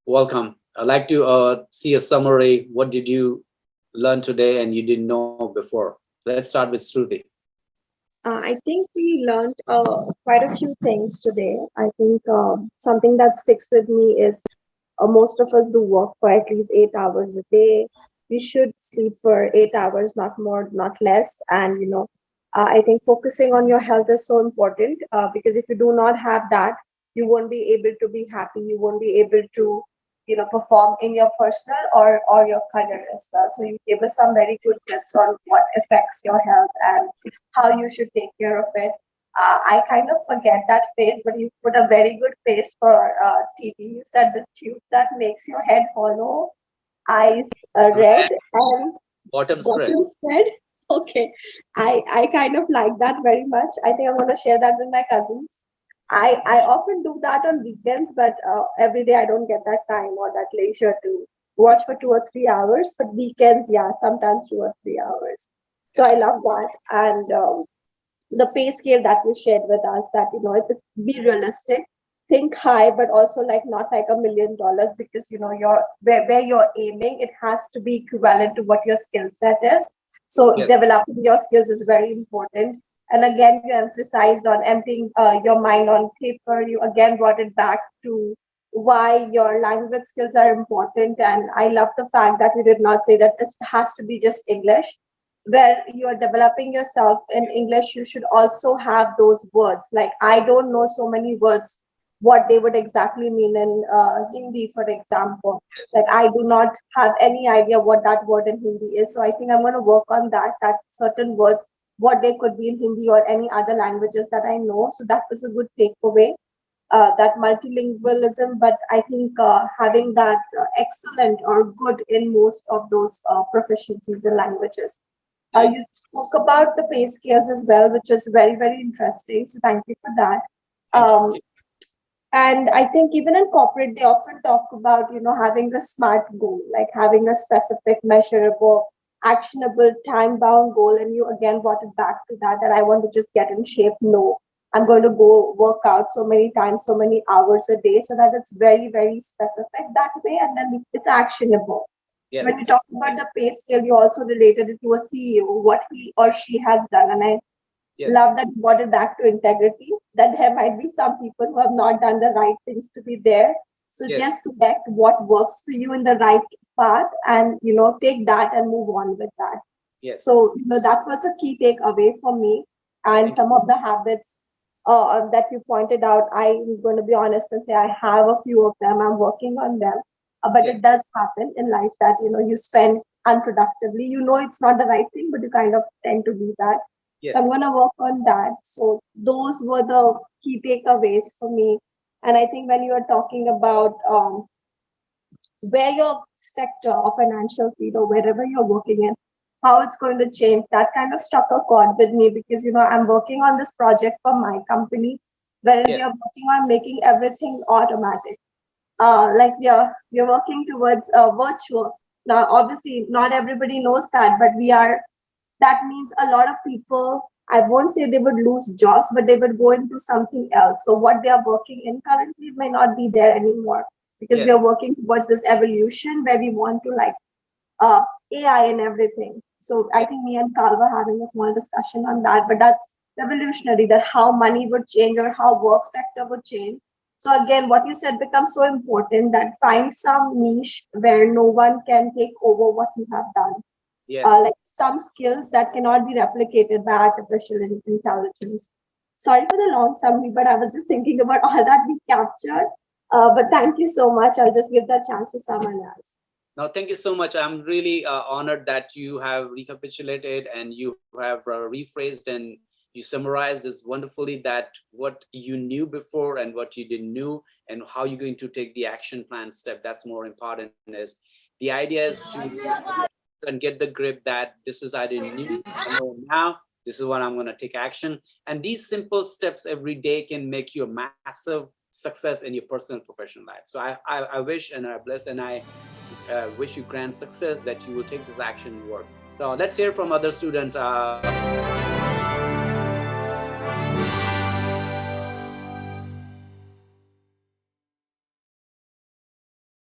Welcome. I'd like to see a summary. What did you learn today and you didn't know before? Let's start with Shruti. I think we learned quite a few things today. I think something that sticks with me is most of us do work for at least 8 hours a day. We should sleep for 8 hours, not more, not less. And, I think focusing on your health is so important because if you do not have that, you won't be able to be happy. You won't be able to, perform in your personal or your career as well. So you gave us some very good tips on what affects your health and how you should take care of it. I kind of forget that face, but you put a very good face for TB. You said the tube that makes your head hollow, eyes red, and Bottom spread. bottom spread. Okay, I kind of like that very much. I think I'm going to share that with my cousins. I often do that on weekends, but every day I don't get that time or that leisure to watch for 2 or 3 hours. But weekends, yeah, sometimes 2 or 3 hours. So I love that. And the pay scale that you shared with us, that it's be realistic, think high, but also like not like $1 million, because you're where you're aiming, it has to be equivalent to what your skill set is. So Yes. developing your skills is very important. And again, you emphasized on emptying your mind on paper. You again brought it back to why your language skills are important. And I love the fact that you did not say that it has to be just English. Where you are developing yourself in English, you should also have those words. Like, I don't know so many words, what they would exactly mean in Hindi, for example. Like, I do not have any idea what that word in Hindi is. So I think I'm going to work on that certain words, what they could be in Hindi or any other languages that I know. So that was a good takeaway. That multilingualism, but I think having that excellent or good in most of those proficiencies in languages. You Yes. spoke about the pay scales as well, which is very, very interesting. So thank you for that. Thank Um, you. and I think even in corporate, they often talk about, having a SMART goal, like having a specific, measurable, actionable, time-bound goal. And you again brought it back to that, that I want to just get in shape. No, I'm going to go work out so many times, so many hours a day, so that it's very, very specific that way, and then it's actionable. So when you Yes. talk about the pay scale, you also related it to a CEO, what he or she has done. And I Yes. love that you brought it back to integrity, that there might be some people who have not done the right things to be there. So Yes. just select what works for you in the right path, and take that and move on with that. Yes. So that was a key takeaway for me. And Thank you. some of the habits that you pointed out, I'm going to be honest and say I have a few of them. I'm working on them. But Yes. it does happen in life that you spend unproductively. It's not the right thing, but you kind of tend to do that. So I'm Yes. going to work on that. So those were the key takeaways for me. And I think when you are talking about where your sector or financial field or wherever you're working in, how it's going to change, that kind of struck a chord with me, because I'm working on this project for my company, wherein we Yes. are working on making everything automatic. Like we are working towards virtual. Now, obviously, not everybody knows that, but that means a lot of people, I won't say they would lose jobs, but they would go into something else. So what they are working in currently may not be there anymore, because we Yes. are working towards this evolution where we want to like uh, AI and everything. So I Yes. think me and Carl were having a small discussion on that, but that's revolutionary, that how money would change or how work sector would change. So again, what you said becomes so important, that find some niche where no one can take over what you have done. Yes. Like some skills that cannot be replicated by artificial intelligence. Sorry for the long summary, but I was just thinking about all that we captured. But thank you so much. I'll just give that chance to someone else. No, thank you so much. I'm really honored that you have recapitulated and you have rephrased and you summarized this wonderfully, that what you knew before and what you didn't know and how you're going to take the action plan step. That's more important. Is the idea is to and get the grip that this is I didn't knew, I know now. This is what I'm going to take action. And these simple steps every day can make you a massive success in your personal professional life. So I wish and I bless and I wish you grand success, that you will take this action and work. So let's hear from other student.